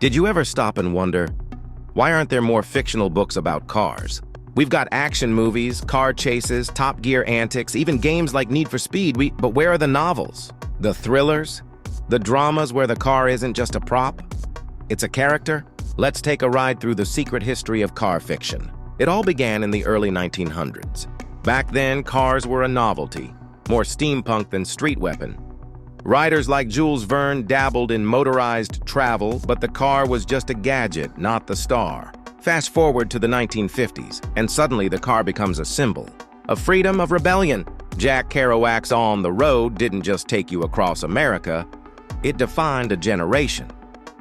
Did you ever stop and wonder, why aren't there more fictional books about cars? We've got action movies, car chases, Top Gear antics, even games like Need for Speed, but where are the novels? The thrillers? The dramas where the car isn't just a prop? It's a character? Let's take a ride through the secret history of car fiction. It all began in the early 1900s. Back then, cars were a novelty, more steampunk than street weapon. Writers like Jules Verne dabbled in motorized travel, but the car was just a gadget, not the star. Fast forward to the 1950s, and suddenly the car becomes a symbol of freedom, of rebellion. Jack Kerouac's On the Road didn't just take you across America, it defined a generation.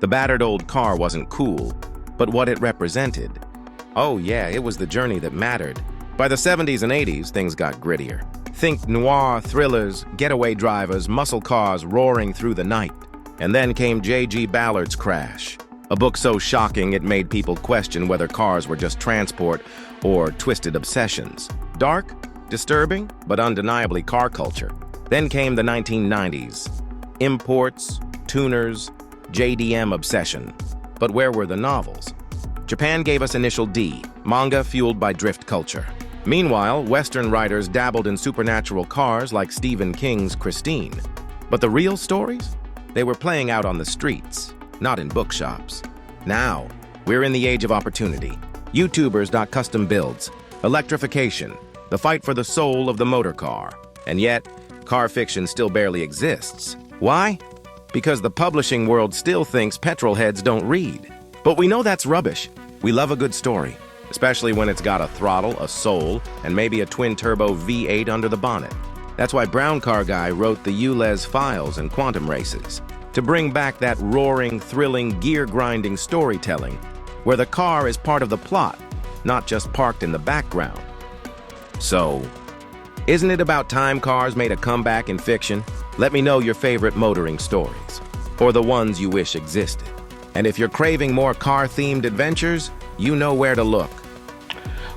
The battered old car wasn't cool, but what it represented. Oh yeah, it was the journey that mattered. By the 70s and 80s, things got grittier. Think noir thrillers, getaway drivers, muscle cars roaring through the night. And then came J.G. Ballard's Crash, a book so shocking it made people question whether cars were just transport or twisted obsessions. Dark, disturbing, but undeniably car culture. Then came the 1990s. Imports, tuners, JDM obsession. But where were the novels? Japan gave us Initial D, manga fueled by drift culture. Meanwhile, Western writers dabbled in supernatural cars like Stephen King's Christine. But the real stories? They were playing out on the streets, not in bookshops. Now, we're in the age of opportunity. YouTubers.custom builds, electrification, the fight for the soul of the motor car. And yet, car fiction still barely exists. Why? Because the publishing world still thinks petrolheads don't read. But we know that's rubbish. We love a good story, especially when it's got a throttle, a soul, and maybe a twin-turbo V8 under the bonnet. That's why Brown Car Guy wrote the ULEZ Files and Quantum Races, to bring back that roaring, thrilling, gear-grinding storytelling, where the car is part of the plot, not just parked in the background. So, isn't it about time cars made a comeback in fiction? Let me know your favorite motoring stories, or the ones you wish existed. And if you're craving more car-themed adventures, you know where to look.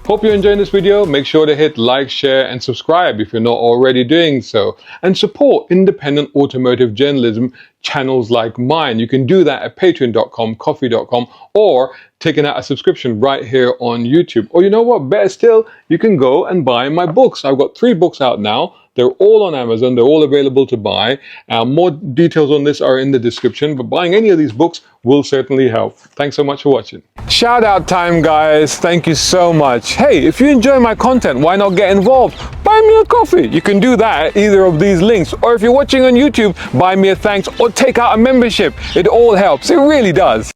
Hope you're enjoying this video. Make sure to hit like, share, and subscribe if you're not already doing so. And support independent automotive journalism channels like mine. You can do that at patreon.com, coffee.com, or taking out a subscription right here on YouTube. Or you know what, better still, you can go and buy my books. I've got 3 books out now. They're all on Amazon. They're all available to buy. More details on this are in the description, but buying any of these books will certainly help. Thanks so much for watching. Shout out time, guys. Thank you so much. Hey, if you enjoy my content, why not get involved? Buy me a coffee. You can do that at either of these links. Or if you're watching on YouTube, buy me a thanks or take out a membership. It all helps. It really does.